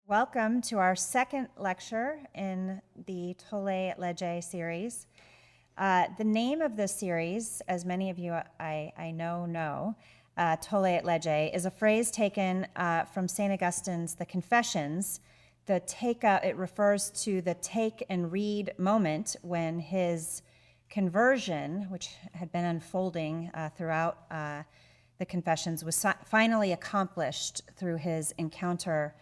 Welcome to our second lecture in the Tolle Lege series. The name of this series, as many of you I know, Tolle Lege, is a phrase taken from St. Augustine's The Confessions. It refers to the take and read moment when his conversion, which had been unfolding throughout the Confessions, was finally accomplished through his encounter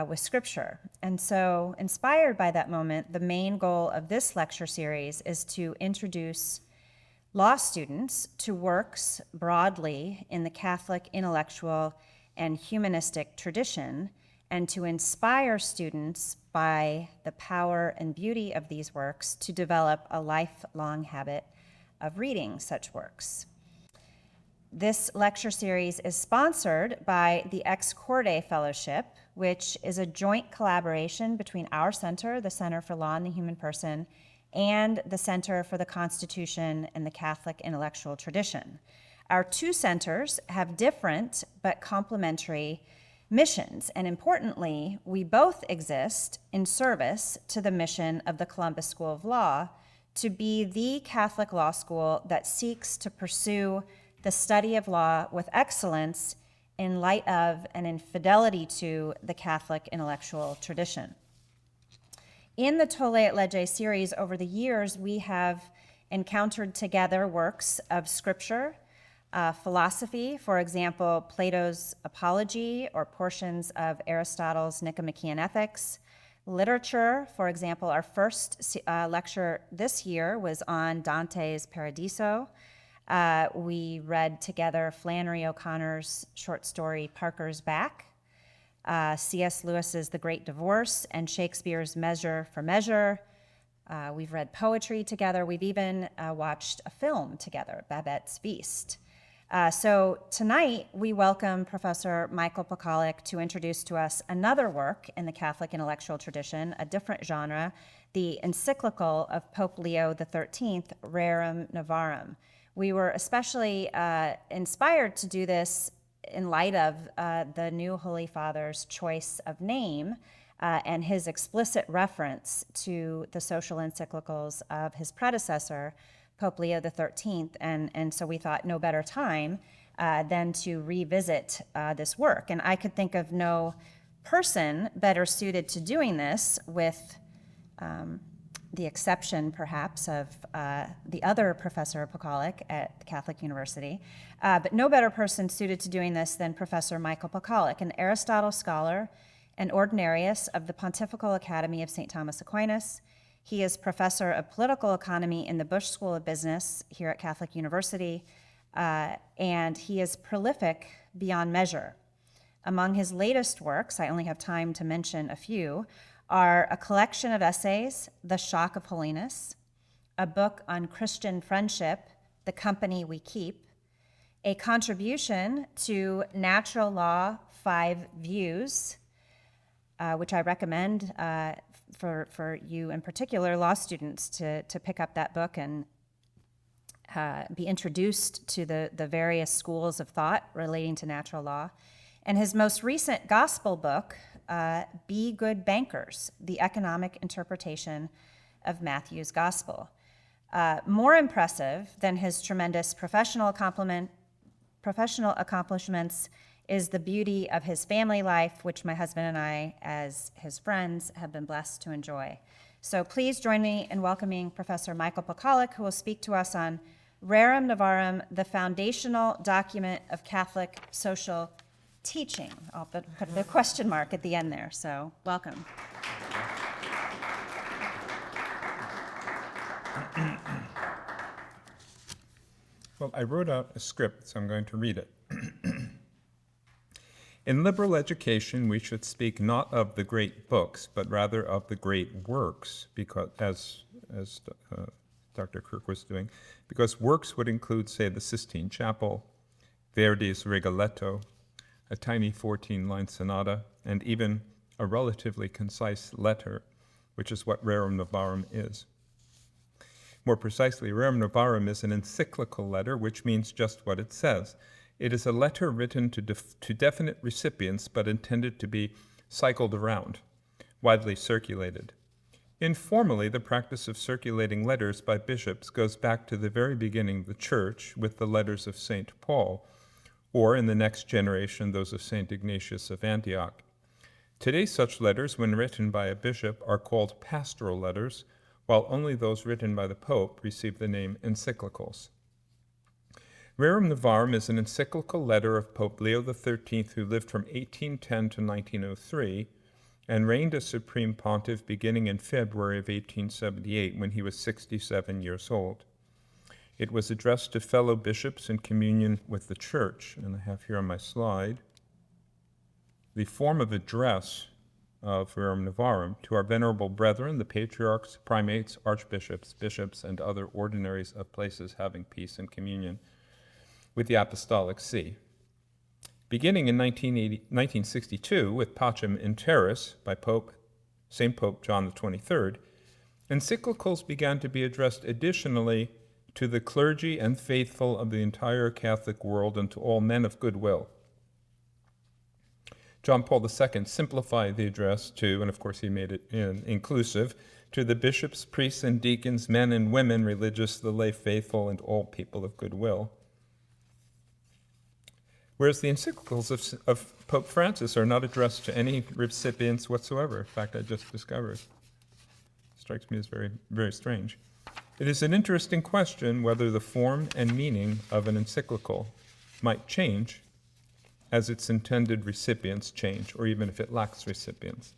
with Scripture. And so, inspired by that moment, the main goal of this lecture series is to introduce law students to works broadly in the Catholic intellectual and humanistic tradition, and to inspire students by the power and beauty of these works to develop a lifelong habit of reading such works. This lecture series is sponsored by the Ex Corde Fellowship, which is a joint collaboration between our center, the Center for Law and the Human Person, and the Center for the Constitution and the Catholic Intellectual Tradition. Our two centers have different but complementary missions, and importantly, we both exist in service to the mission of the Columbus School of Law to be the Catholic law school that seeks to pursue the study of law with excellence in light of and in fidelity to the Catholic intellectual tradition. In the Tolle Lege series over the years, we have encountered together works of Scripture, philosophy, for example, Plato's Apology or portions of Aristotle's Nicomachean Ethics, literature, for example, our first lecture this year was on Dante's Paradiso. We read together Flannery O'Connor's short story Parker's Back, C.S. Lewis's The Great Divorce, and Shakespeare's Measure for Measure. We've read poetry together. We've even watched a film together, Babette's Feast. So tonight we welcome Professor Michael Pakaluk to introduce to us another work in the Catholic intellectual tradition, a different genre, the encyclical of Pope Leo XIII, Rerum Novarum. We were especially inspired to do this in light of the new Holy Father's choice of name and his explicit reference to the social encyclicals of his predecessor, Pope Leo XIII. And so we thought no better time than to revisit this work. And I could think of no person better suited to doing this, with the exception, perhaps, of the other Professor Pakaluk at Catholic University, but no better person suited to doing this than Professor Michael Pakaluk, an Aristotle scholar and ordinarius of the Pontifical Academy of St. Thomas Aquinas. He is professor of political economy in the Busch School of Business here at Catholic University, and he is prolific beyond measure. Among his latest works, I only have time to mention a few, are a collection of essays, The Shock of Holiness, a book on Christian friendship, The Company We Keep, a contribution to Natural Law 5 Views, which I recommend for you in particular, law students, to pick up that book and be introduced to the various schools of thought relating to natural law. And his most recent gospel book, Be Good Bankers, the Economic Interpretation of Matthew's Gospel. More impressive than his tremendous professional accomplishments is the beauty of his family life, which my husband and I, as his friends, have been blessed to enjoy. So please join me in welcoming Professor Michael Pakaluk, who will speak to us on Rerum Novarum, the foundational document of Catholic social teaching. I'll put the question mark at the end there, so welcome. Well, I wrote out a script, so I'm going to read it. In liberal education, we should speak not of the great books, but rather of the great works, because, as Dr. Kirk was doing, because works would include, say, the Sistine Chapel, Verdi's Rigoletto, a tiny 14-line sonata, and even a relatively concise letter, which is what Rerum Novarum is. More precisely, Rerum Novarum is an encyclical letter, which means just what it says. It is a letter written to definite recipients, but intended to be cycled around, widely circulated. Informally, the practice of circulating letters by bishops goes back to the very beginning of the Church with the letters of St. Paul, or in the next generation, those of St. Ignatius of Antioch. Today, such letters, when written by a bishop, are called pastoral letters, while only those written by the Pope receive the name encyclicals. Rerum Novarum is an encyclical letter of Pope Leo XIII, who lived from 1810 to 1903, and reigned as Supreme Pontiff beginning in February of 1878, when he was 67 years old. It was addressed to fellow bishops in communion with the Church, and I have here on my slide the form of address of Rerum Novarum to our venerable brethren, the patriarchs, primates, archbishops, bishops, and other ordinaries of places having peace and communion with the Apostolic See. Beginning in 1962 with Pacem in Terris by St. Pope John XXIII, encyclicals began to be addressed additionally to the clergy and faithful of the entire Catholic world and to all men of good will. John Paul II simplified the address to, and of course he made it inclusive, to the bishops, priests, and deacons, men and women, religious, the lay faithful, and all people of good will. Whereas the encyclicals of Pope Francis are not addressed to any recipients whatsoever. In fact, I just discovered. It strikes me as very, very strange. It is an interesting question whether the form and meaning of an encyclical might change as its intended recipients change, or even if it lacks recipients.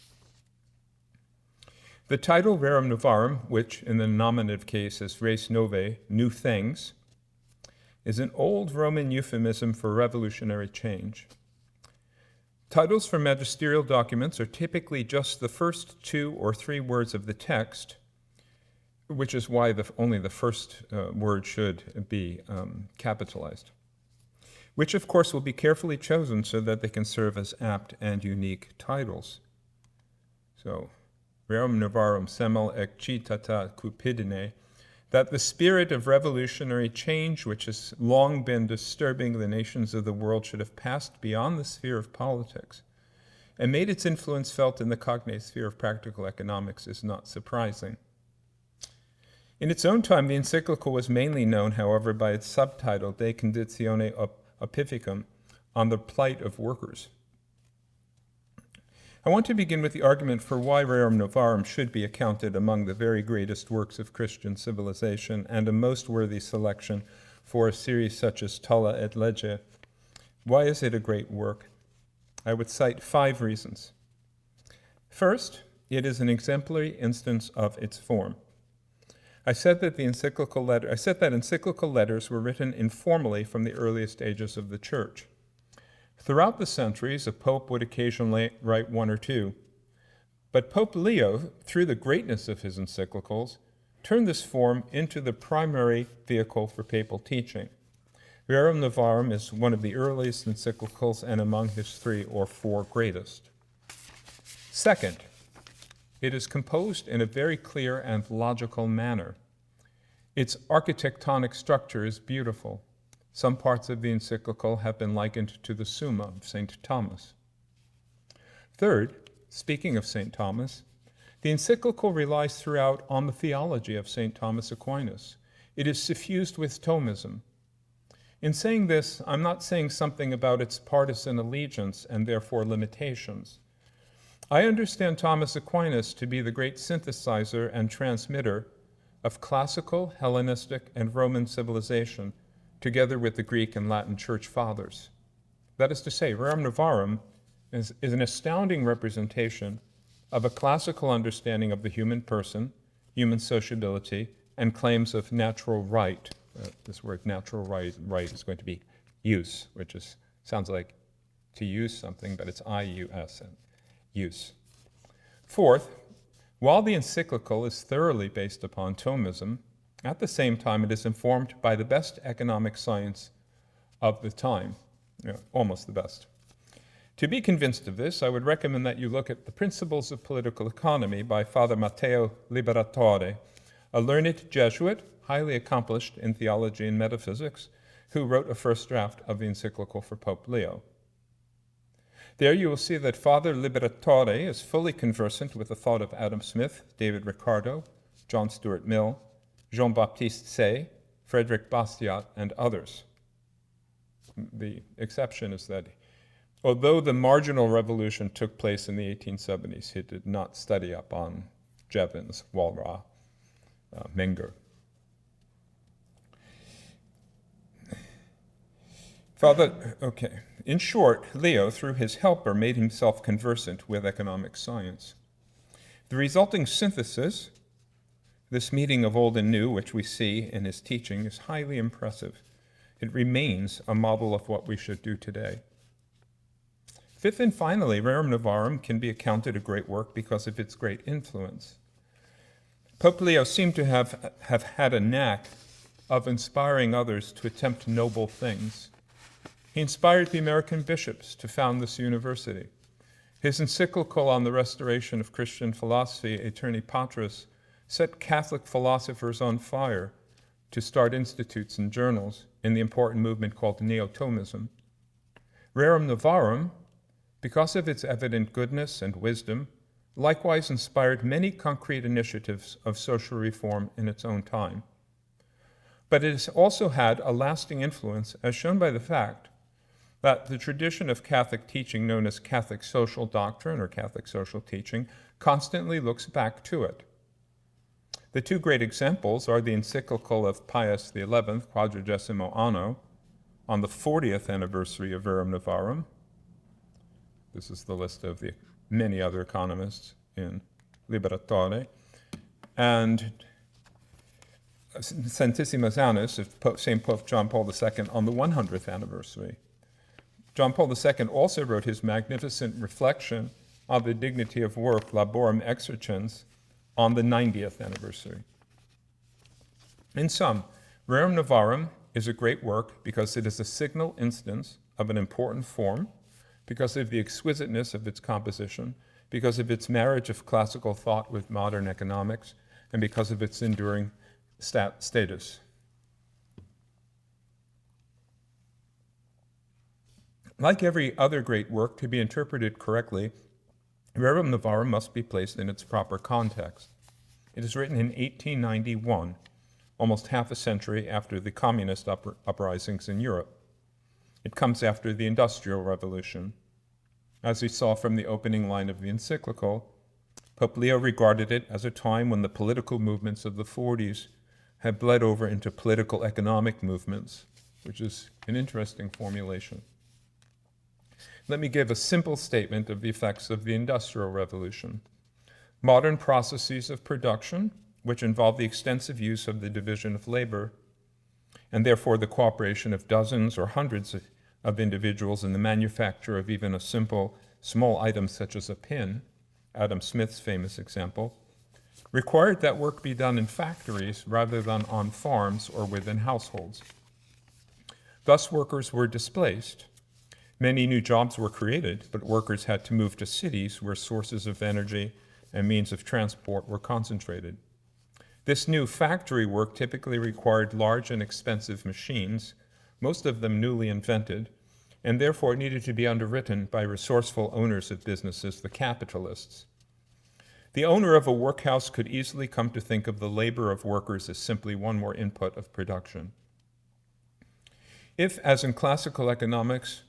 The title Rerum Novarum, which in the nominative case is res novae, new things, is an old Roman euphemism for revolutionary change. Titles for magisterial documents are typically just the first 2 or 3 words of the text, which is why only the first word should be capitalized, which of course will be carefully chosen so that they can serve as apt and unique titles. So, Rerum Novarum semel excitata cupidine, that the spirit of revolutionary change which has long been disturbing the nations of the world should have passed beyond the sphere of politics and made its influence felt in the cognate sphere of practical economics is not surprising. In its own time, the encyclical was mainly known, however, by its subtitle, De Conditione Opificum, on the plight of workers. I want to begin with the argument for why Rerum Novarum should be accounted among the very greatest works of Christian civilization and a most worthy selection for a series such as Tolle et Lege. Why is it a great work? I would cite 5 reasons. First, it is an exemplary instance of its form. I said that encyclical letters were written informally from the earliest ages of the Church. Throughout the centuries, a pope would occasionally write 1 or 2. But Pope Leo, through the greatness of his encyclicals, turned this form into the primary vehicle for papal teaching. Rerum Novarum is one of the earliest encyclicals and among his 3 or 4 greatest. Second, it is composed in a very clear and logical manner. Its architectonic structure is beautiful. Some parts of the encyclical have been likened to the Summa of St. Thomas. Third, speaking of St. Thomas, the encyclical relies throughout on the theology of St. Thomas Aquinas. It is suffused with Thomism. In saying this, I'm not saying something about its partisan allegiance and therefore limitations. I understand Thomas Aquinas to be the great synthesizer and transmitter of classical, Hellenistic, and Roman civilization, together with the Greek and Latin church fathers. That is to say, Rerum Novarum is an astounding representation of a classical understanding of the human person, human sociability, and claims of natural right. This word natural right is going to be use, which sounds like to use something, but it's I-U-S, use. Fourth, while the encyclical is thoroughly based upon Thomism, at the same time it is informed by the best economic science of the time, almost the best. To be convinced of this, I would recommend that you look at The Principles of Political Economy by Father Matteo Liberatore, a learned Jesuit, highly accomplished in theology and metaphysics, who wrote a first draft of the encyclical for Pope Leo. There you will see that Father Liberatore is fully conversant with the thought of Adam Smith, David Ricardo, John Stuart Mill, Jean-Baptiste Say, Frederick Bastiat, and others. The exception is that although the marginal revolution took place in the 1870s, he did not study up on Jevons, Walras, Menger. In short, Leo, through his helper, made himself conversant with economic science. The resulting synthesis, this meeting of old and new, which we see in his teaching, is highly impressive. It remains a model of what we should do today. Fifth and finally, Rerum Novarum can be accounted a great work because of its great influence. Pope Leo seemed to have had a knack of inspiring others to attempt noble things. He inspired the American bishops to found this university. His encyclical on the restoration of Christian philosophy, Aeterni Patris, set Catholic philosophers on fire to start institutes and journals in the important movement called Neo-Thomism. Rerum Novarum, because of its evident goodness and wisdom, likewise inspired many concrete initiatives of social reform in its own time. But it has also had a lasting influence, as shown by the fact that the tradition of Catholic teaching known as Catholic social doctrine or Catholic social teaching constantly looks back to it. The two great examples are the encyclical of Pius XI, Quadragesimo Anno, on the 40th anniversary of Rerum Novarum. This is the list of the many other economists in Liberatore, and Centesimus Annus of St. Pope John Paul II on the 100th anniversary. John Paul II also wrote his magnificent reflection on the dignity of work, Laborem Exercens, on the 90th anniversary. In sum, Rerum Novarum is a great work because it is a signal instance of an important form, because of the exquisiteness of its composition, because of its marriage of classical thought with modern economics, and because of its enduring status. Like every other great work, to be interpreted correctly, Rerum Novarum must be placed in its proper context. It is written in 1891, almost half a century after the communist uprisings in Europe. It comes after the Industrial Revolution. As we saw from the opening line of the encyclical, Pope Leo regarded it as a time when the political movements of the 40s had bled over into political economic movements, which is an interesting formulation. Let me give a simple statement of the effects of the Industrial Revolution. Modern processes of production, which involve the extensive use of the division of labor, and therefore the cooperation of dozens or hundreds of individuals in the manufacture of even a simple, small item such as a pin, Adam Smith's famous example, required that work be done in factories rather than on farms or within households. Thus, workers were displaced. Many new jobs were created, but workers had to move to cities where sources of energy and means of transport were concentrated. This new factory work typically required large and expensive machines, most of them newly invented, and therefore needed to be underwritten by resourceful owners of businesses, the capitalists. The owner of a workhouse could easily come to think of the labor of workers as simply one more input of production. If, as in classical economics,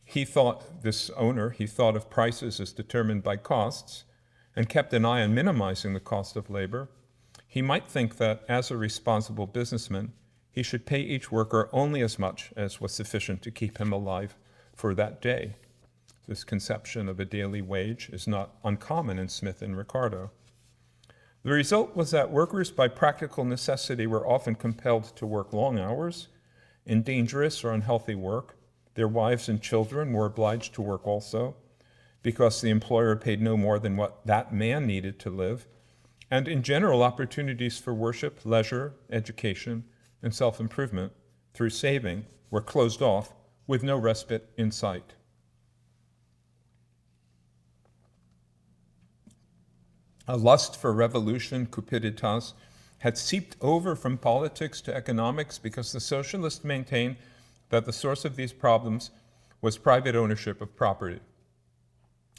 he thought of prices as determined by costs and kept an eye on minimizing the cost of labor, he might think that, as a responsible businessman, he should pay each worker only as much as was sufficient to keep him alive for that day. This conception of a daily wage is not uncommon in Smith and Ricardo. The result was that workers, by practical necessity, were often compelled to work long hours in dangerous or unhealthy work. Their wives and children were obliged to work also, because the employer paid no more than what that man needed to live. And in general, opportunities for worship, leisure, education, and self-improvement through saving were closed off with no respite in sight. A lust for revolution, cupiditas, had seeped over from politics to economics because the socialists maintained that the source of these problems was private ownership of property.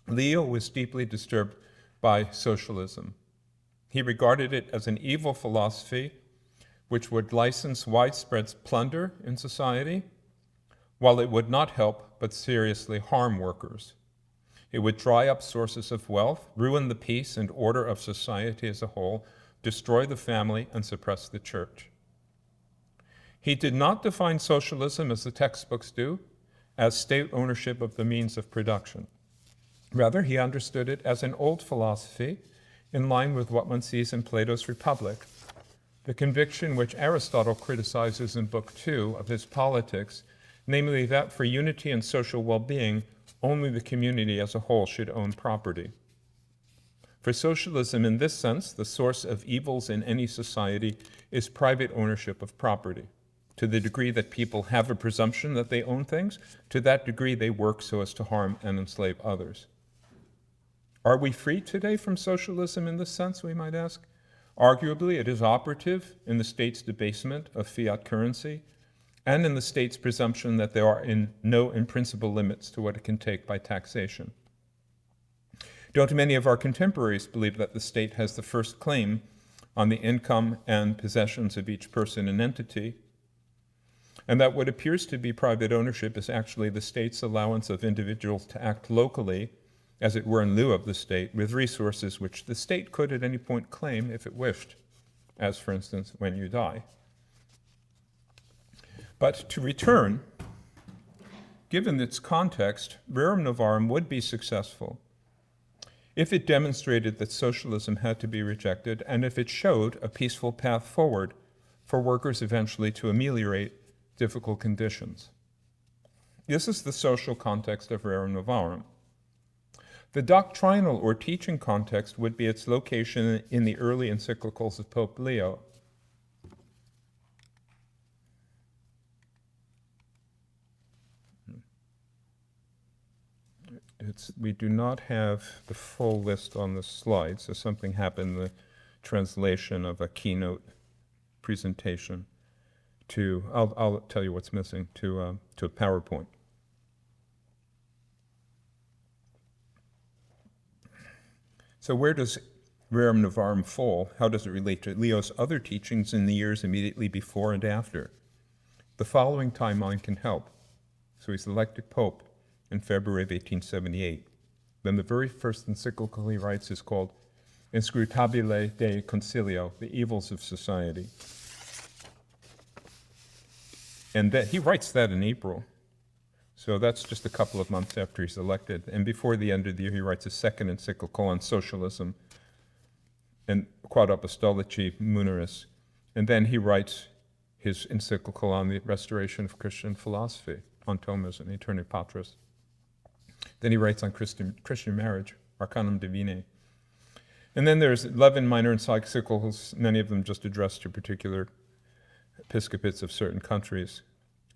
Leo was deeply disturbed by socialism. He regarded it as an evil philosophy which would license widespread plunder in society, while it would not help but seriously harm workers. It would dry up sources of wealth, ruin the peace and order of society as a whole, destroy the family, and suppress the church. He did not define socialism, as the textbooks do, as state ownership of the means of production. Rather, he understood it as an old philosophy in line with what one sees in Plato's Republic, the conviction which Aristotle criticizes in Book 2 of his Politics, namely that for unity and social well-being, only the community as a whole should own property. For socialism, in this sense, the source of evils in any society is private ownership of property. To the degree that people have a presumption that they own things, to that degree they work so as to harm and enslave others. Are we free today from socialism in this sense, we might ask? Arguably, it is operative in the state's debasement of fiat currency and in the state's presumption that there are no in principle limits to what it can take by taxation. Don't many of our contemporaries believe that the state has the first claim on the income and possessions of each person and entity, and that what appears to be private ownership is actually the state's allowance of individuals to act locally, as it were in lieu of the state, with resources which the state could at any point claim if it wished, as for instance, when you die. But to return, given its context, Rerum Novarum would be successful if it demonstrated that socialism had to be rejected and if it showed a peaceful path forward for workers eventually to ameliorate difficult conditions. This is the social context of Rerum Novarum. The doctrinal or teaching context would be its location in the early encyclicals of Pope Leo. We do not have the full list on the slide, so something happened in the translation of a keynote presentation to, I'll tell you what's missing, to a PowerPoint. So where does Rerum Novarum fall? How does it relate to Leo's other teachings in the years immediately before and after? The following timeline can help. So he's elected Pope in February of 1878. Then the very first encyclical he writes is called Inscrutabile de Concilio, the Evils of Society. And that, he writes that in April. So that's just a couple of months after he's elected. And before the end of the year, he writes a second encyclical on socialism, and Quod Apostolici Muneris. And then he writes his encyclical on the restoration of Christian philosophy, on Thomism, Aeterni Patris. Then he writes on Christian marriage, Arcanum Divinae. And then there's 11 minor encyclicals, many of them just addressed to particular episcopates of certain countries.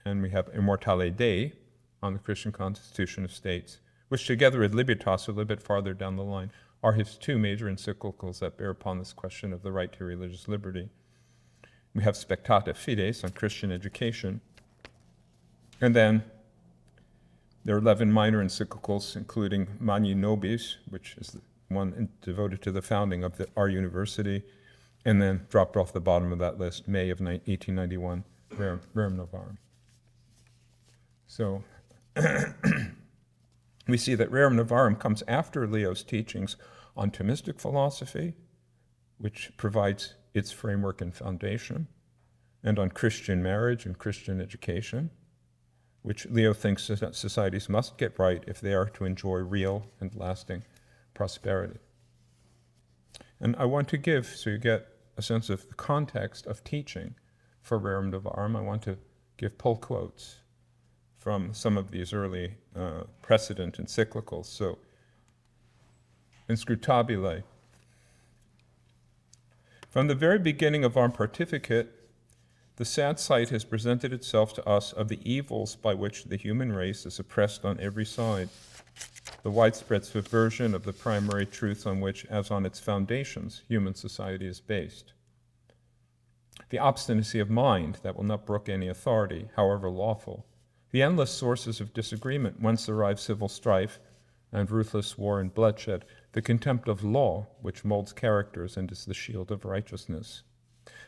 And we have Immortale Dei, on the Christian constitution of states, which together with Libertas, a little bit farther down the line, are his two major encyclicals that bear upon this question of the right to religious liberty. We have Spectata Fides on Christian education. And then there are 11 minor encyclicals, including Magni Nobis, which is the one devoted to the founding of our university, and then dropped off the bottom of that list, May of 1891, Rerum Novarum. So we see that Rerum Novarum comes after Leo's teachings on Thomistic philosophy, which provides its framework and foundation, and on Christian marriage and Christian education, which Leo thinks that societies must get right if they are to enjoy real and lasting prosperity. And I want to give, so you get a sense of the context of teaching for Rerum Novarum, I want to give pull quotes from some of these early precedent encyclicals. So, Inscrutabile. From the very beginning of our pontificate, the sad sight has presented itself to us of the evils by which the human race is oppressed on every side, the widespread subversion of the primary truths on which, as on its foundations, human society is based. The obstinacy of mind that will not brook any authority, however lawful, The endless sources of disagreement whence derive civil strife and ruthless war and bloodshed, the contempt of law, which molds characters and is the shield of righteousness.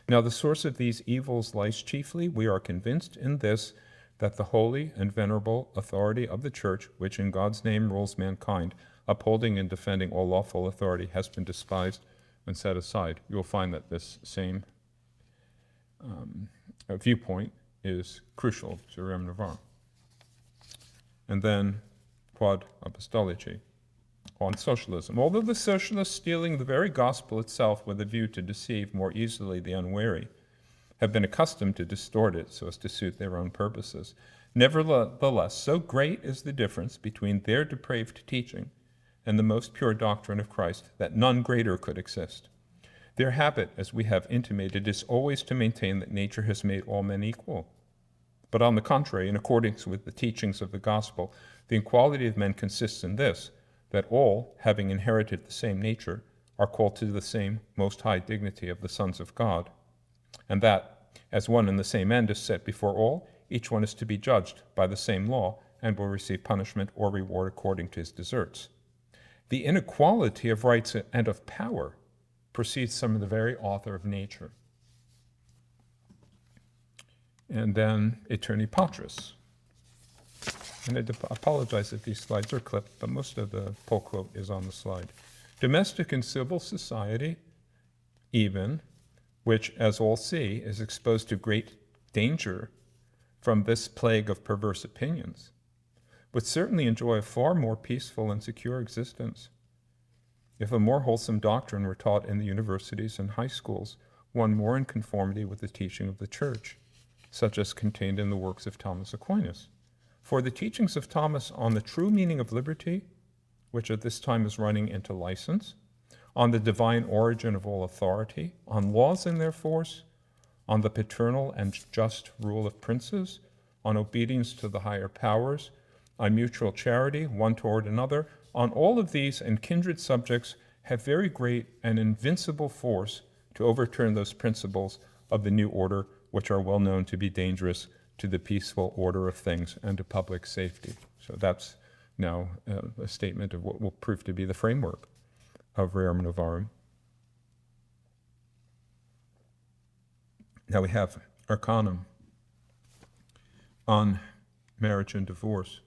Now the source of these evils lies chiefly, we are convinced, in this, that the holy and venerable authority of the Church, which in God's name rules mankind, upholding and defending all lawful authority, has been despised and set aside. You will find that this same viewpoint is crucial to Rerum Novarum. And then, quad apostolici, on socialism. Although the socialists, stealing the very gospel itself with a view to deceive more easily the unwary, have been accustomed to distort it so as to suit their own purposes, nevertheless, so great is the difference between their depraved teaching and the most pure doctrine of Christ that none greater could exist. Their habit, as we have intimated, is always to maintain that nature has made all men equal. But on the contrary, in accordance with the teachings of the gospel, the equality of men consists in this, that all, having inherited the same nature, are called to the same most high dignity of the sons of God, and that, as one and the same end is set before all, each one is to be judged by the same law and will receive punishment or reward according to his deserts. The inequality of rights and of power proceeds from the very author of nature. And then Aeterni Patris. And I apologize if these slides are clipped, but most of the full quote is on the slide. Domestic and civil society, even, which, as all see, is exposed to great danger from this plague of perverse opinions, would certainly enjoy a far more peaceful and secure existence if a more wholesome doctrine were taught in the universities and high schools, one more in conformity with the teaching of the Church, such as contained in the works of Thomas Aquinas. For the teachings of Thomas on the true meaning of liberty, which at this time is running into license, on the divine origin of all authority, on laws and their force, on the paternal and just rule of princes, on obedience to the higher powers, on mutual charity one toward another, on all of these and kindred subjects have very great and invincible force to overturn those principles of the new order which are well known to be dangerous to the peaceful order of things and to public safety. So that's now a statement of what will prove to be the framework of Rerum Novarum. Now we have Arcanum on marriage and divorce.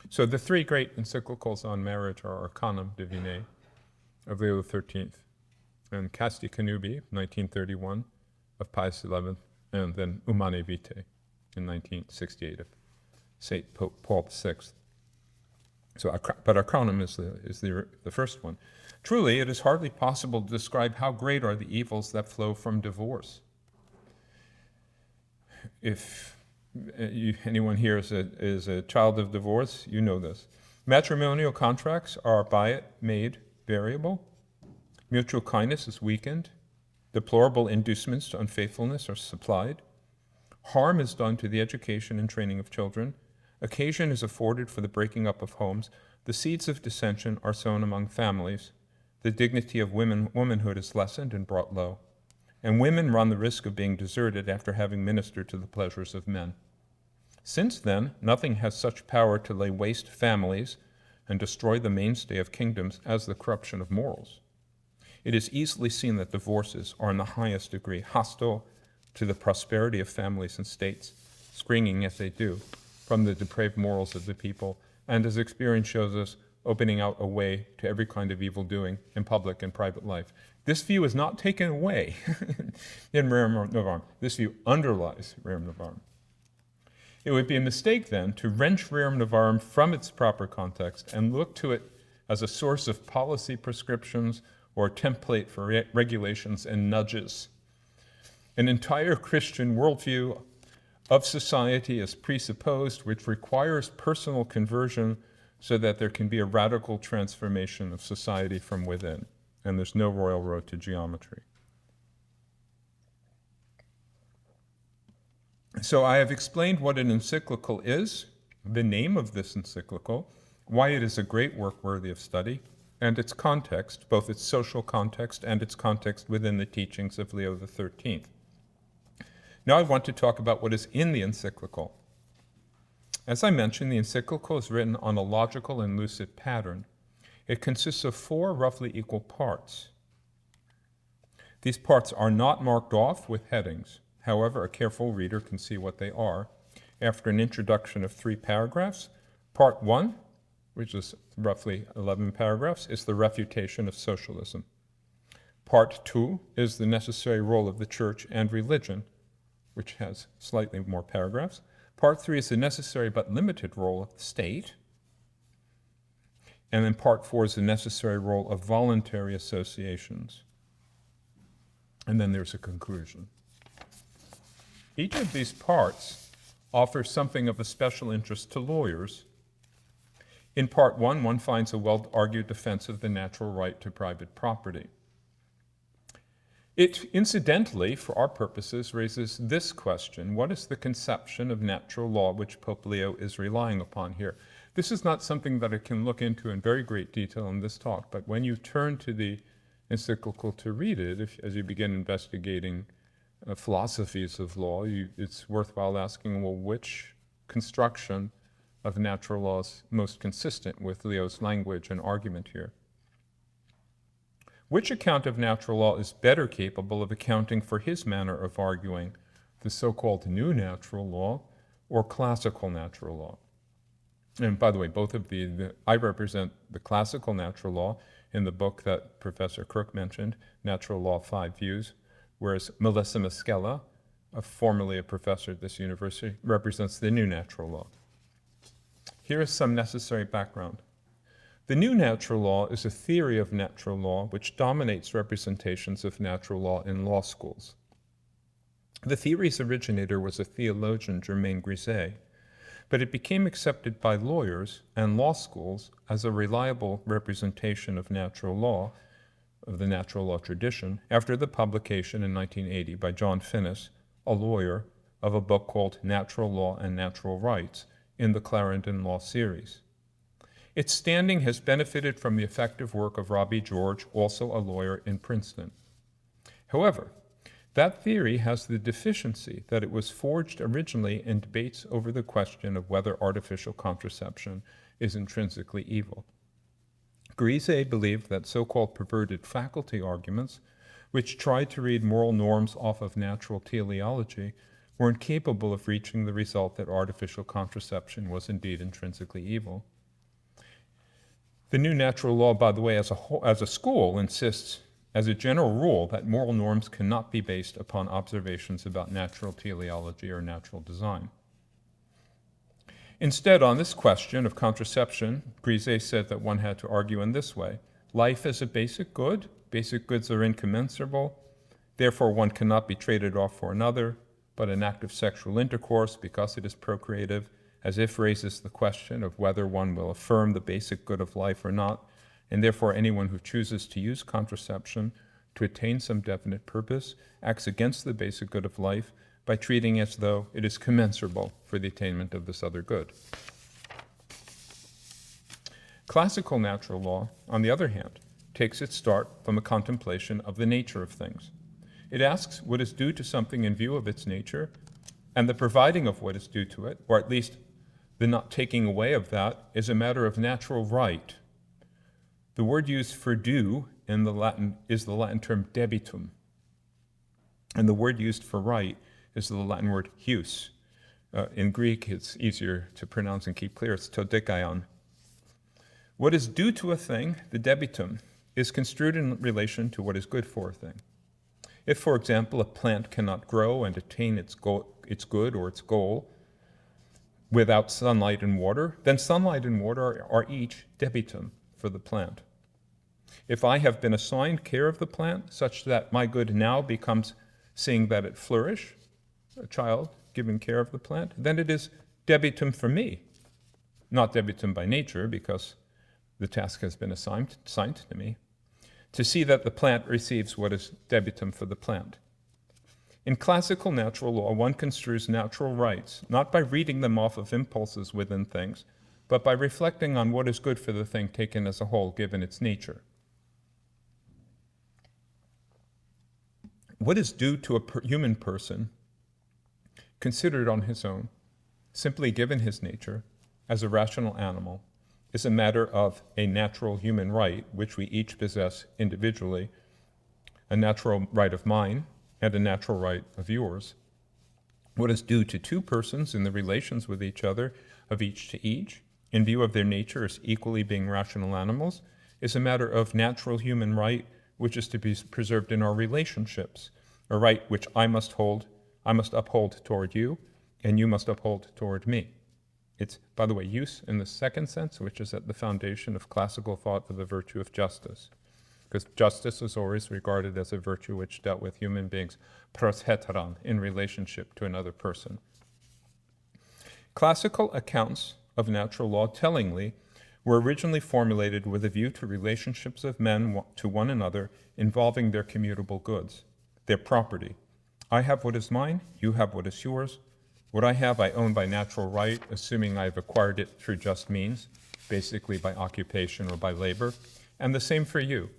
So the three great encyclicals on marriage are Arcanum Divinae of Leo XIII and Casti Connubii, 1931, of Pius XI, and then Humanae Vitae in 1968 of St. Pope Paul VI. So, but Arcanum is the first one. Truly, it is hardly possible to describe how great are the evils that flow from divorce. If anyone here is a child of divorce, you know this. Matrimonial contracts are by it made variable. Mutual kindness is weakened. Deplorable inducements to unfaithfulness are supplied. Harm is done to the education and training of children. Occasion is afforded for the breaking up of homes. The seeds of dissension are sown among families. The dignity of womanhood is lessened and brought low. And women run the risk of being deserted after having ministered to the pleasures of men. Since then, nothing has such power to lay waste families and destroy the mainstay of kingdoms as the corruption of morals. It is easily seen that divorces are in the highest degree hostile to the prosperity of families and states, springing, as they do, from the depraved morals of the people, and as experience shows us, opening out a way to every kind of evil doing in public and private life. This view is not taken away in Rerum Novarum. This view underlies Rerum Novarum. It would be a mistake, then, to wrench Rerum Novarum from its proper context and look to it as a source of policy prescriptions or a template for regulations and nudges. An entire Christian worldview of society is presupposed, which requires personal conversion so that there can be a radical transformation of society from within. And there's no royal road to geometry. So I have explained what an encyclical is, the name of this encyclical, why it is a great work worthy of study, and its context, both its social context and its context within the teachings of Leo XIII. Now I want to talk about what is in the encyclical. As I mentioned, the encyclical is written on a logical and lucid pattern. It consists of 4 roughly equal parts. These parts are not marked off with headings. However, a careful reader can see what they are. After an introduction of 3 paragraphs, part 1, which is roughly 11 paragraphs, is the refutation of socialism. Part 2 is the necessary role of the church and religion, which has slightly more paragraphs. Part 3 is the necessary but limited role of the state. And then part 4 is the necessary role of voluntary associations. And then there's a conclusion. Each of these parts offers something of a special interest to lawyers. In part 1, one finds a well-argued defense of the natural right to private property. It, incidentally, for our purposes, raises this question: what is the conception of natural law which Pope Leo is relying upon here? This is not something that I can look into in very great detail in this talk, but when you turn to the encyclical to read it, as you begin investigating philosophies of law, it's worthwhile asking, well, which construction of natural law is most consistent with Leo's language and argument here? Which account of natural law is better capable of accounting for his manner of arguing, the so-called new natural law or classical natural law? And by the way, both of I represent the classical natural law in the book that Professor Crook mentioned, Natural Law 5 Views, whereas Melissa Miskela, formerly a professor at this university, represents the new natural law. Here is some necessary background. The new natural law is a theory of natural law which dominates representations of natural law in law schools. The theory's originator was a theologian, Germain Griset, but it became accepted by lawyers and law schools as a reliable representation of natural law, of the natural law tradition, after the publication in 1980 by John Finnis, a lawyer, of a book called Natural Law and Natural Rights in the Clarendon Law series. Its standing has benefited from the effective work of Robbie George, also a lawyer in Princeton. However, that theory has the deficiency that it was forged originally in debates over the question of whether artificial contraception is intrinsically evil. Griset believed that so-called perverted faculty arguments, which tried to read moral norms off of natural teleology, were incapable of reaching the result that artificial contraception was indeed intrinsically evil. The new natural law, by the way, as a school, insists as a general rule that moral norms cannot be based upon observations about natural teleology or natural design. Instead, on this question of contraception, Griset said that one had to argue in this way: life is a basic good, basic goods are incommensurable, therefore one cannot be traded off for another, but an act of sexual intercourse, because it is procreative, as if raises the question of whether one will affirm the basic good of life or not, and therefore anyone who chooses to use contraception to attain some definite purpose acts against the basic good of life by treating as though it is commensurable for the attainment of this other good. Classical natural law, on the other hand, takes its start from a contemplation of the nature of things. It asks what is due to something in view of its nature, and the providing of what is due to it, or at least the not taking away of that, is a matter of natural right. The word used for due in the Latin is the Latin term debitum, and the word used for right is the Latin word jus. In Greek, it's easier to pronounce and keep clear. It's to dikaion. What is due to a thing, the debitum, is construed in relation to what is good for a thing. If, for example, a plant cannot grow and attain its good or its goal without sunlight and water, then sunlight and water are each debitum for the plant. If I have been assigned care of the plant such that my good now becomes seeing that it flourish, a child giving care of the plant, then it is debitum for me, not debitum by nature, because the task has been assigned to me, to see that the plant receives what is debitum for the plant. In classical natural law, one construes natural rights, not by reading them off of impulses within things, but by reflecting on what is good for the thing taken as a whole, given its nature. What is due to a human person, considered on his own, simply given his nature, as a rational animal, is a matter of a natural human right which we each possess individually, a natural right of mine and a natural right of yours. What is due to two persons in the relations with each other, of each to each, in view of their nature as equally being rational animals, is a matter of natural human right which is to be preserved in our relationships, a right which I must uphold toward you, and you must uphold toward me. It's, by the way, use in the second sense, which is at the foundation of classical thought of the virtue of justice, because justice is always regarded as a virtue which dealt with human beings pros heteron, in relationship to another person. Classical accounts of natural law, tellingly, were originally formulated with a view to relationships of men to one another involving their commutable goods, their property. I have what is mine, you have what is yours. What I have I own by natural right, assuming I have acquired it through just means, basically by occupation or by labor, and the same for you.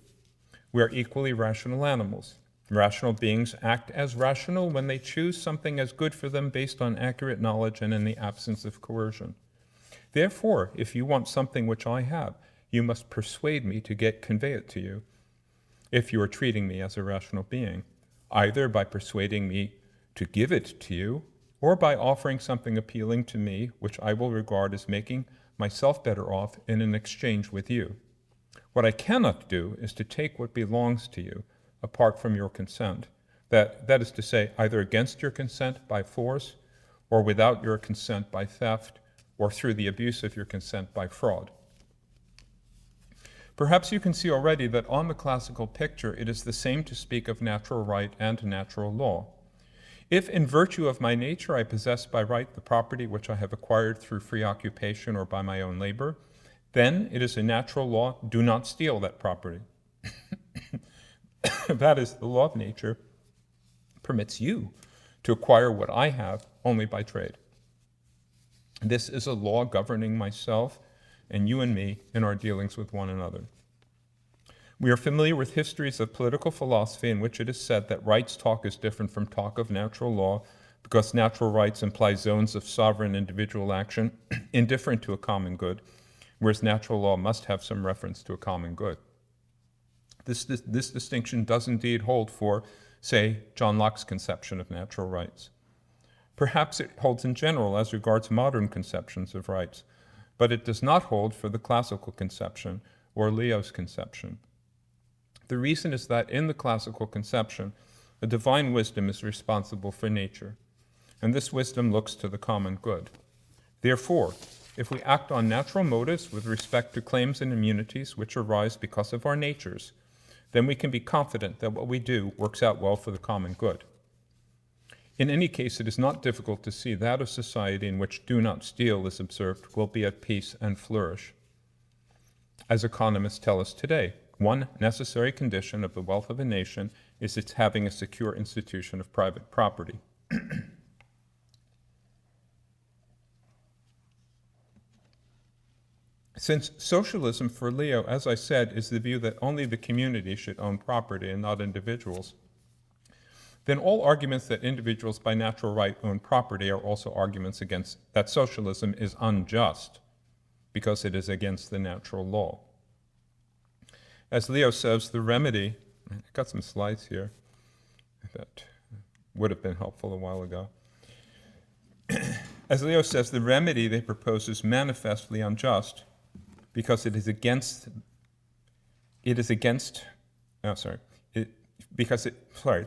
We are equally rational animals. Rational beings act as rational when they choose something as good for them based on accurate knowledge and in the absence of coercion. Therefore, if you want something which I have, you must persuade me to convey it to you, if you are treating me as a rational being, either by persuading me to give it to you, or by offering something appealing to me, which I will regard as making myself better off in an exchange with you. What I cannot do is to take what belongs to you, apart from your consent. That is to say, either against your consent by force, or without your consent by theft, or through the abuse of your consent by fraud. Perhaps you can see already that on the classical picture it is the same to speak of natural right and natural law. If in virtue of my nature I possess by right the property which I have acquired through free occupation or by my own labor, then it is a natural law, do not steal that property. That is, the law of nature permits you to acquire what I have only by trade. This is a law governing myself and you and me in our dealings with one another. We are familiar with histories of political philosophy in which it is said that rights talk is different from talk of natural law because natural rights imply zones of sovereign individual action indifferent to a common good, whereas natural law must have some reference to a common good. This distinction does indeed hold for, say, John Locke's conception of natural rights. Perhaps it holds in general as regards modern conceptions of rights, but it does not hold for the classical conception or Leo's conception. The reason is that in the classical conception, a divine wisdom is responsible for nature, and this wisdom looks to the common good. Therefore, if we act on natural motives with respect to claims and immunities which arise because of our natures, then we can be confident that what we do works out well for the common good. In any case, it is not difficult to see that a society in which do not steal is observed will be at peace and flourish. As economists tell us today, one necessary condition of the wealth of a nation is its having a secure institution of private property. Since socialism for Leo, as I said, is the view that only the community should own property and not individuals, then all arguments that individuals by natural right own property are also arguments against that socialism is unjust because it is against the natural law. As Leo says, the remedy, I've got some slides here that would have been helpful a while ago. As Leo says, the remedy they propose is manifestly unjust because the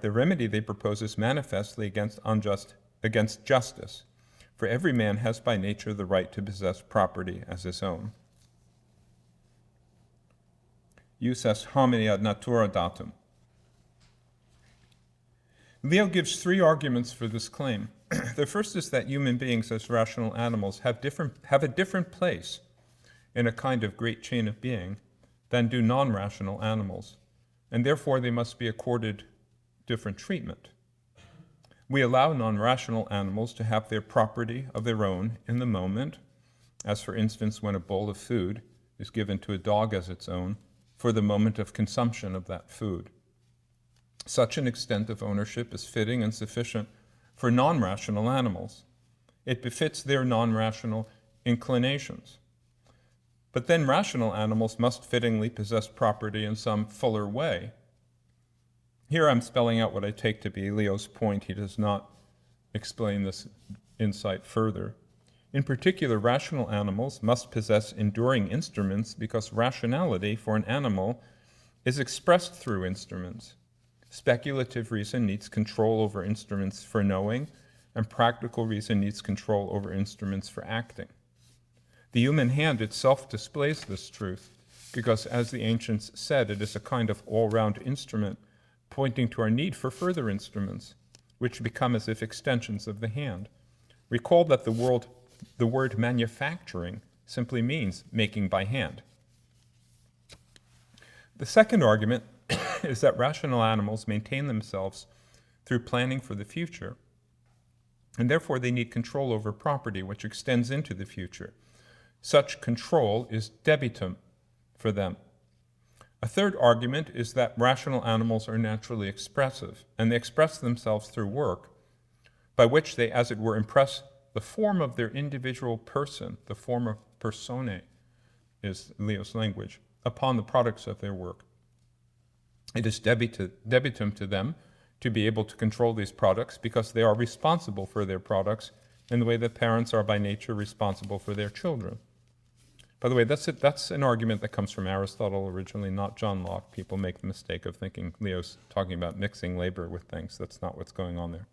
remedy they propose is manifestly against justice, for every man has by nature the right to possess property as his own. Jus est homini ad natura datum. Leo gives three arguments for this claim. The first is that human beings as rational animals have a different place in a kind of great chain of being than do non-rational animals, and therefore they must be accorded different treatment. We allow non-rational animals to have their property of their own in the moment, as for instance when a bowl of food is given to a dog as its own for the moment of consumption of that food. Such an extent of ownership is fitting and sufficient for non-rational animals. It befits their non-rational inclinations. But then rational animals must fittingly possess property in some fuller way. Here I'm spelling out what I take to be Leo's point. He does not explain this insight further. In particular, rational animals must possess enduring instruments because rationality for an animal is expressed through instruments. Speculative reason needs control over instruments for knowing, and practical reason needs control over instruments for acting. The human hand itself displays this truth, because as the ancients said, it is a kind of all-round instrument, pointing to our need for further instruments, which become as if extensions of the hand. Recall that the word manufacturing simply means making by hand. The second argument is that rational animals maintain themselves through planning for the future, and therefore they need control over property which extends into the future. Such control is debitum for them. A third argument is that rational animals are naturally expressive, and they express themselves through work, by which they, as it were, impress the form of their individual person, the form of personae is Leo's language, upon the products of their work. It is debitum to them to be able to control these products because they are responsible for their products in the way that parents are by nature responsible for their children. By the way, that's an argument that comes from Aristotle originally, not John Locke. People make the mistake of thinking Leo's talking about mixing labor with things. That's not what's going on there.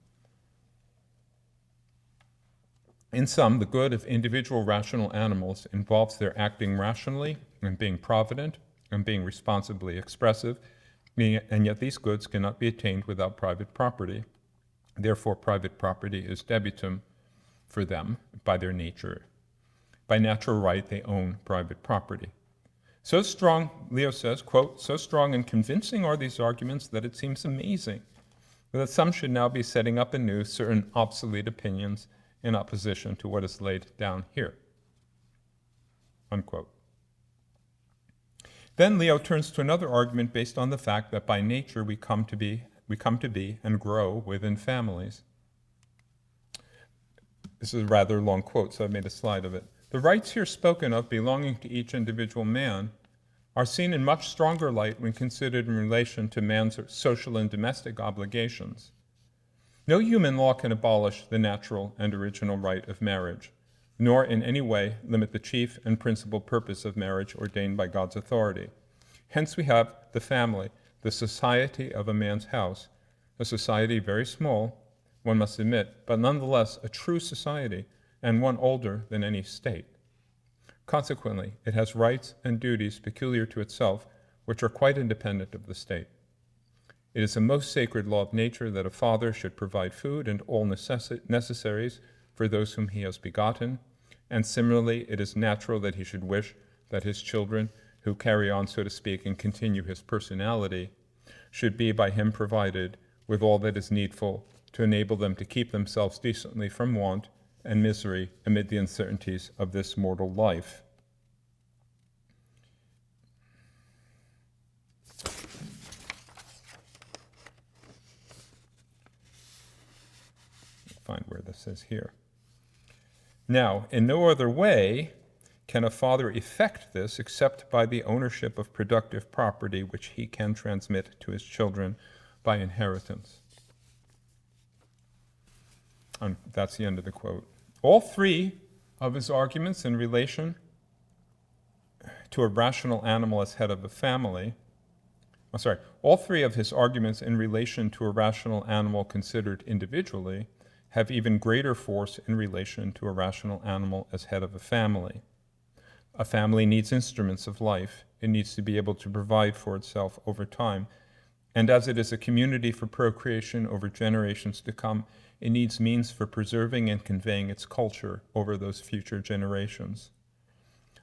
In sum, the good of individual rational animals involves their acting rationally and being provident and being responsibly expressive, and yet these goods cannot be attained without private property. Therefore, private property is debitum for them by their nature. By natural right, they own private property. So strong, Leo says, quote, so strong and convincing are these arguments that it seems amazing that some should now be setting up anew certain obsolete opinions in opposition to what is laid down here, unquote. Then Leo turns to another argument based on the fact that by nature we come to be and grow within families. This is a rather long quote, so I made a slide of it. The rights here spoken of belonging to each individual man are seen in much stronger light when considered in relation to man's social and domestic obligations. No human law can abolish the natural and original right of marriage, nor in any way limit the chief and principal purpose of marriage ordained by God's authority. Hence we have the family, the society of a man's house, a society very small, one must admit, but nonetheless a true society, and one older than any state. Consequently, it has rights and duties peculiar to itself, which are quite independent of the state. It is a most sacred law of nature that a father should provide food and all necessaries for those whom he has begotten, and similarly, it is natural that he should wish that his children, who carry on, so to speak, and continue his personality, should be by him provided with all that is needful to enable them to keep themselves decently from want and misery amid the uncertainties of this mortal life. Find where this is here. Now, in no other way can a father effect this except by the ownership of productive property which he can transmit to his children by inheritance. And that's the end of the quote. All three of his arguments in relation to a rational animal as head of a family, all three of his arguments in relation to a rational animal considered individually have even greater force in relation to a rational animal as head of a family. A family needs instruments of life. It needs to be able to provide for itself over time. And as it is a community for procreation over generations to come, it needs means for preserving and conveying its culture over those future generations.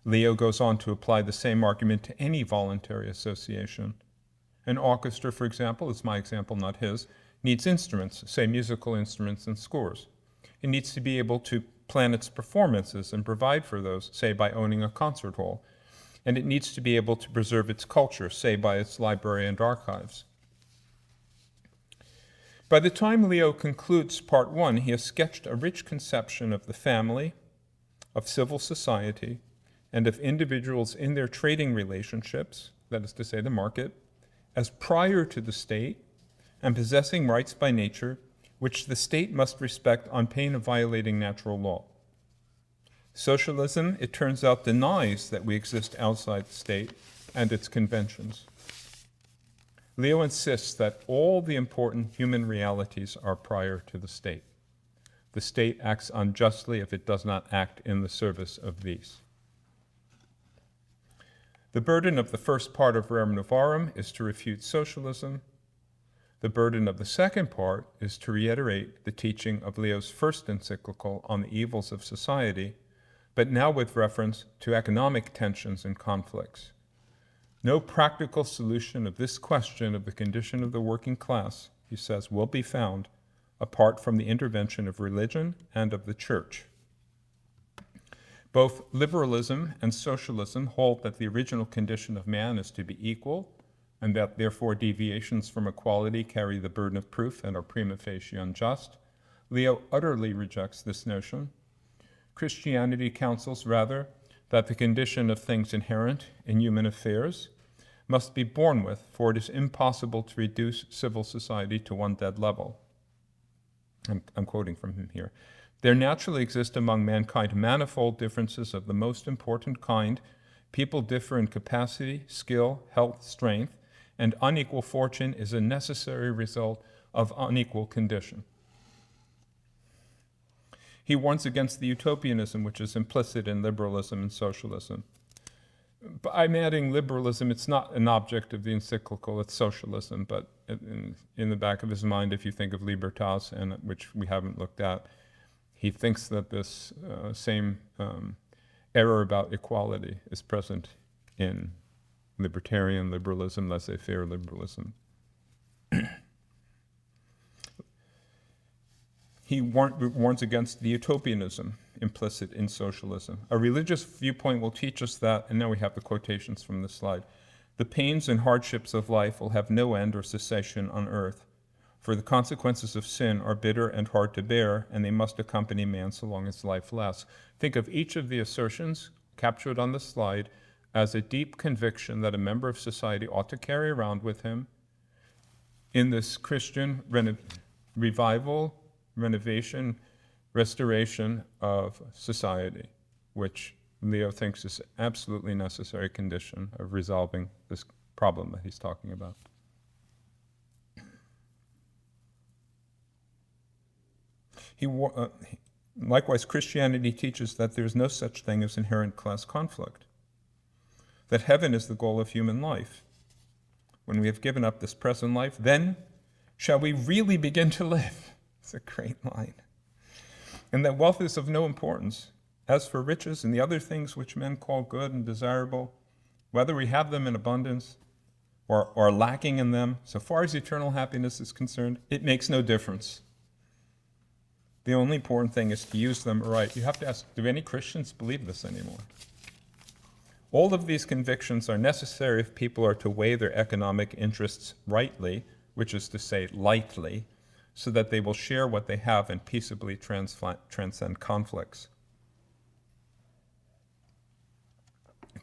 Leo goes on to apply the same argument to any voluntary association. An orchestra, for example, is my example, not his, needs instruments, say musical instruments and scores. It needs to be able to plan its performances and provide for those, say by owning a concert hall. And it needs to be able to preserve its culture, say by its library and archives. By the time Leo concludes part 1, he has sketched a rich conception of the family, of civil society, and of individuals in their trading relationships, that is to say the market, as prior to the state and possessing rights by nature, which the state must respect on pain of violating natural law. Socialism, it turns out, denies that we exist outside the state and its conventions. Leo insists that all the important human realities are prior to the state. The state acts unjustly if it does not act in the service of these. The burden of the first part of Rerum Novarum is to refute socialism. The burden of the second part is to reiterate the teaching of Leo's first encyclical on the evils of society, but now with reference to economic tensions and conflicts. No practical solution of this question of the condition of the working class, he says, will be found apart from the intervention of religion and of the church. Both liberalism and socialism hold that the original condition of man is to be equal, and that therefore deviations from equality carry the burden of proof and are prima facie unjust. Leo utterly rejects this notion. Christianity counsels, rather, that the condition of things inherent in human affairs must be borne with, for it is impossible to reduce civil society to one dead level. I'm quoting from him here. There naturally exist among mankind manifold differences of the most important kind. People differ in capacity, skill, health, strength, and unequal fortune is a necessary result of unequal condition. He warns against the utopianism which is implicit in liberalism and socialism. But I'm adding liberalism, it's not an object of the encyclical, it's socialism, but in the back of his mind, if you think of libertas, and which we haven't looked at, he thinks that this same error about equality is present in libertarian liberalism, laissez-faire liberalism. He warns against the utopianism implicit in socialism. A religious viewpoint will teach us that, and now we have the quotations from this slide, the pains and hardships of life will have no end or cessation on earth, for the consequences of sin are bitter and hard to bear, and they must accompany man so long as life lasts. Think of each of the assertions captured on the slide as a deep conviction that a member of society ought to carry around with him in this Christian revival, renovation, restoration of society, which Leo thinks is an absolutely necessary condition of resolving this problem that he's talking about. Likewise, Christianity teaches that there is no such thing as inherent class conflict, that heaven is the goal of human life. When we have given up this present life, then shall we really begin to live. It's a great line. And that wealth is of no importance. As for riches and the other things which men call good and desirable, whether we have them in abundance or are lacking in them, so far as eternal happiness is concerned, it makes no difference. The only important thing is to use them right. You have to ask, do any Christians believe this anymore? All of these convictions are necessary if people are to weigh their economic interests rightly, which is to say lightly, so that they will share what they have and peaceably transcend conflicts.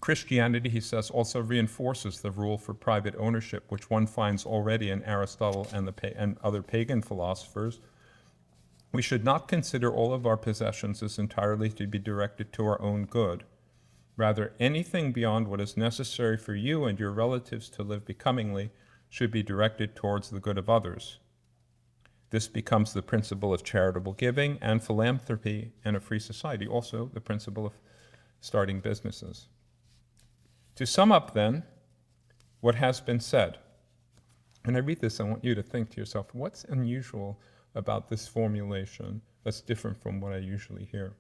Christianity, he says, also reinforces the rule for private ownership, which one finds already in Aristotle and other pagan philosophers. We should not consider all of our possessions as entirely to be directed to our own good. Rather, anything beyond what is necessary for you and your relatives to live becomingly should be directed towards the good of others. This becomes the principle of charitable giving and philanthropy in a free society, also the principle of starting businesses. To sum up, then, what has been said, and I read this, I want you to think to yourself, what's unusual about this formulation that's different from what I usually hear?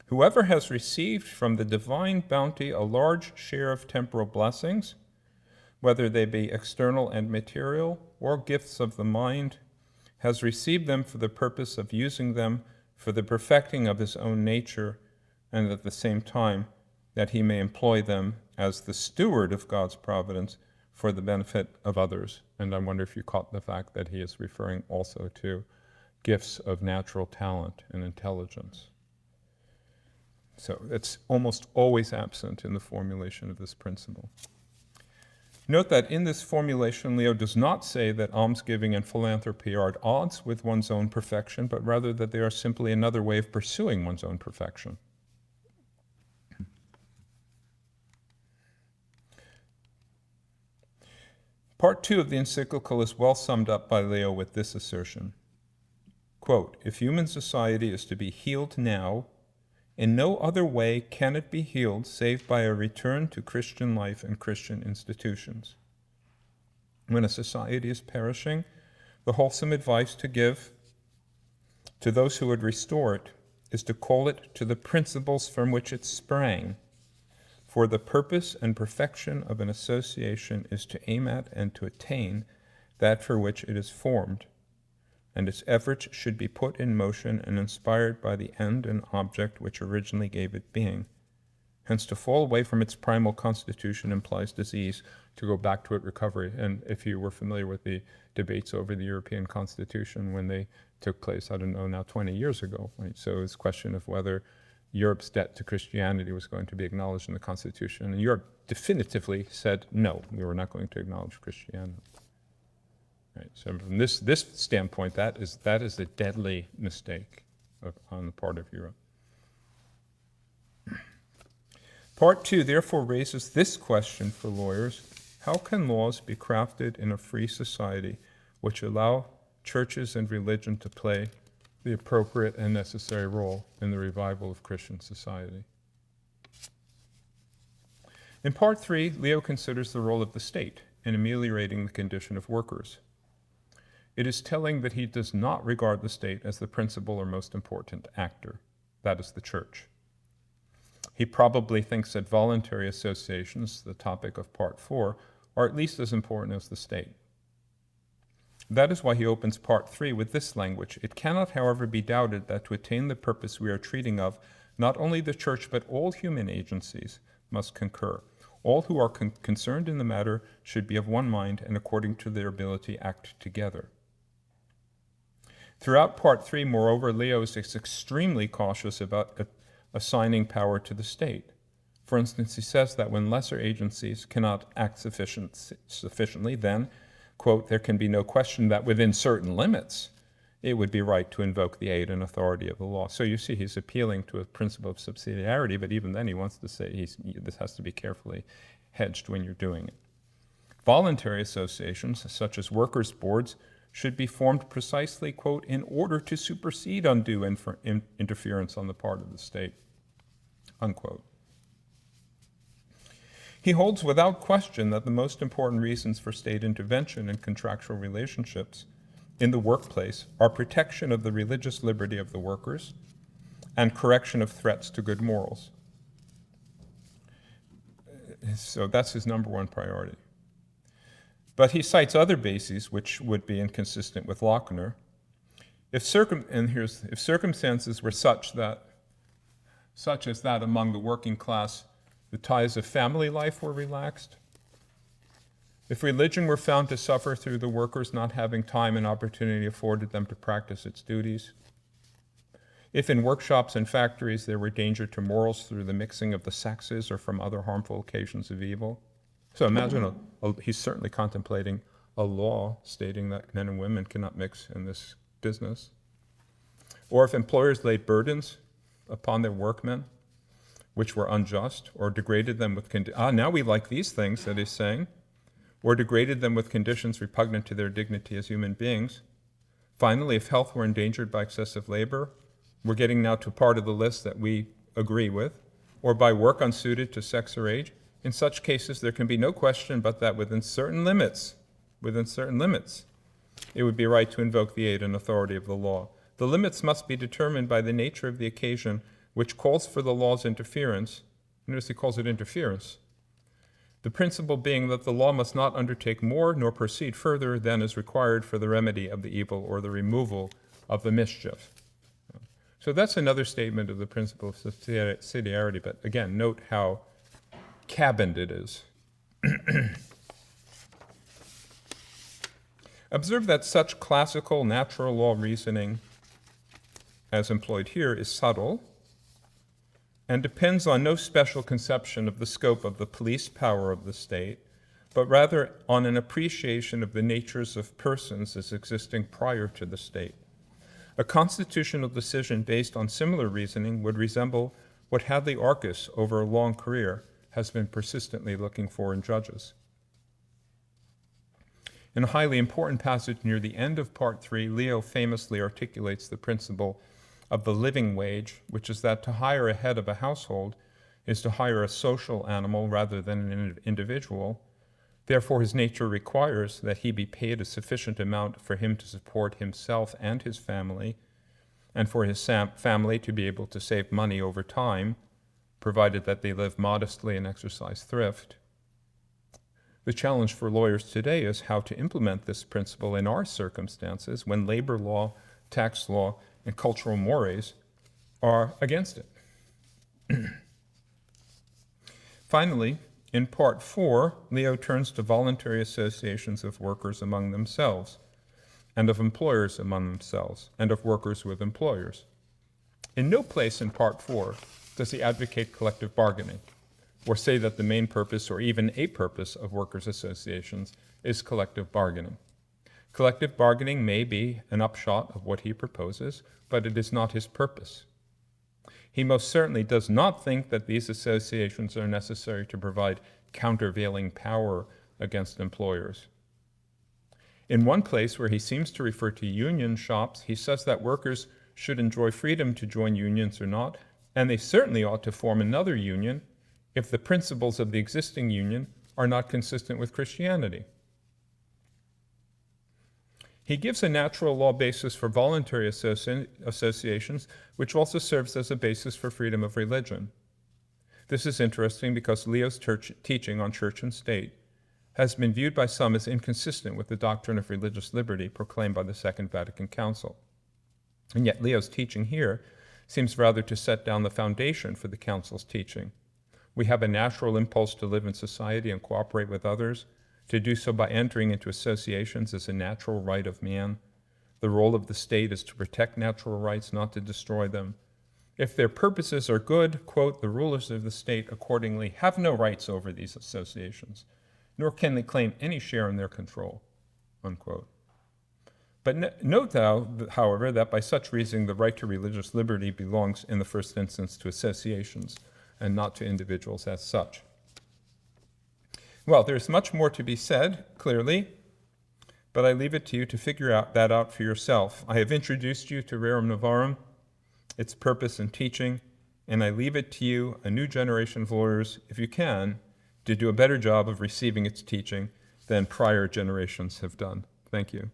Whoever has received from the divine bounty a large share of temporal blessings, whether they be external and material or gifts of the mind, has received them for the purpose of using them for the perfecting of his own nature, and at the same time that he may employ them as the steward of God's providence for the benefit of others. And I wonder if you caught the fact that he is referring also to gifts of natural talent and intelligence. So it's almost always absent in the formulation of this principle. Note that in this formulation, Leo does not say that almsgiving and philanthropy are at odds with one's own perfection, but rather that they are simply another way of pursuing one's own perfection. Part 2 of the encyclical is well summed up by Leo with this assertion. Quote, "If human society is to be healed now, in no other way can it be healed save by a return to Christian life and Christian institutions. When a society is perishing, the wholesome advice to give to those who would restore it is to call it to the principles from which it sprang. For the purpose and perfection of an association is to aim at and to attain that for which it is formed, and its efforts should be put in motion and inspired by the end and object which originally gave it being. Hence, to fall away from its primal constitution implies disease, to go back to it, recovery." And if you were familiar with the debates over the European Constitution when they took place, I don't know, now 20 years ago, right? So it's a question of whether Europe's debt to Christianity was going to be acknowledged in the Constitution. And Europe definitively said, no, we were not going to acknowledge Christianity. Right, so from this standpoint, that is a deadly mistake on the part of Europe. Part 2 therefore raises this question for lawyers: how can laws be crafted in a free society which allow churches and religion to play the appropriate and necessary role in the revival of Christian society? In Part 3, Leo considers the role of the state in ameliorating the condition of workers. It is telling that he does not regard the state as the principal or most important actor. That is the church. He probably thinks that voluntary associations, the topic of Part 4, are at least as important as the state. That is why he opens Part 3 with this language: "It cannot, however, be doubted that to attain the purpose we are treating of, not only the church but all human agencies must concur. All who are concerned in the matter should be of one mind and according to their ability act together." Throughout Part 3, moreover, Leo is extremely cautious about assigning power to the state. For instance, he says that when lesser agencies cannot act sufficiently, then, quote, "there can be no question that within certain limits it would be right to invoke the aid and authority of the law." So you see, he's appealing to a principle of subsidiarity, but even then he wants to say this has to be carefully hedged when you're doing it. Voluntary associations, such as workers' boards, should be formed precisely, quote, "in order to supersede undue interference on the part of the state," unquote. He holds without question that the most important reasons for state intervention in contractual relationships in the workplace are protection of the religious liberty of the workers and correction of threats to good morals. So that's his number one priority. But he cites other bases which would be inconsistent with Lochner. If circumstances were such as that among the working class, the ties of family life were relaxed, if religion were found to suffer through the workers not having time and opportunity afforded them to practice its duties, if in workshops and factories there were danger to morals through the mixing of the sexes or from other harmful occasions of evil. So imagine, he's certainly contemplating a law stating that men and women cannot mix in this business. Or if employers laid burdens upon their workmen, which were unjust, or degraded them with, now we like these things, that he's saying, or degraded them with conditions repugnant to their dignity as human beings. Finally, if health were endangered by excessive labor, we're getting now to part of the list that we agree with, or by work unsuited to sex or age. In such cases, there can be no question but that within certain limits, it would be right to invoke the aid and authority of the law. The limits must be determined by the nature of the occasion, which calls for the law's interference. Notice he calls it interference. The principle being that the law must not undertake more nor proceed further than is required for the remedy of the evil or the removal of the mischief. So that's another statement of the principle of subsidiarity, but again, note how cabined it is. Observe that such classical natural law reasoning as employed here is subtle and depends on no special conception of the scope of the police power of the state, but rather on an appreciation of the natures of persons as existing prior to the state. A constitutional decision based on similar reasoning would resemble what Hadley Arcus, over a long career, has been persistently looking for in judges. In a highly important passage near the end of Part 3, Leo famously articulates the principle of the living wage, which is that to hire a head of a household is to hire a social animal rather than an individual. Therefore, his nature requires that he be paid a sufficient amount for him to support himself and his family, and for his family to be able to save money over time, provided that they live modestly and exercise thrift. The challenge for lawyers today is how to implement this principle in our circumstances when labor law, tax law, and cultural mores are against it. Finally, in Part 4, Leo turns to voluntary associations of workers among themselves, and of employers among themselves, and of workers with employers. In no place in Part 4 does he advocate collective bargaining, or say that the main purpose or even a purpose of workers' associations is collective bargaining. Collective bargaining may be an upshot of what he proposes, but it is not his purpose. He most certainly does not think that these associations are necessary to provide countervailing power against employers. In one place where he seems to refer to union shops, he says that workers should enjoy freedom to join unions or not, and they certainly ought to form another union if the principles of the existing union are not consistent with Christianity. He gives a natural law basis for voluntary associations, which also serves as a basis for freedom of religion. This is interesting because Leo's teaching on church and state has been viewed by some as inconsistent with the doctrine of religious liberty proclaimed by the Second Vatican Council. And yet Leo's teaching here seems rather to set down the foundation for the Council's teaching. We have a natural impulse to live in society and cooperate with others. To do so by entering into associations is a natural right of man. The role of the state is to protect natural rights, not to destroy them. If their purposes are good, quote, the rulers of the state accordingly have no rights over these associations, nor can they claim any share in their control, unquote. But note, however, that by such reasoning, the right to religious liberty belongs in the first instance to associations and not to individuals as such. Well, there's much more to be said, clearly, but I leave it to you to figure that out for yourself. I have introduced you to Rerum Novarum, its purpose and teaching, and I leave it to you, a new generation of lawyers, if you can, to do a better job of receiving its teaching than prior generations have done. Thank you.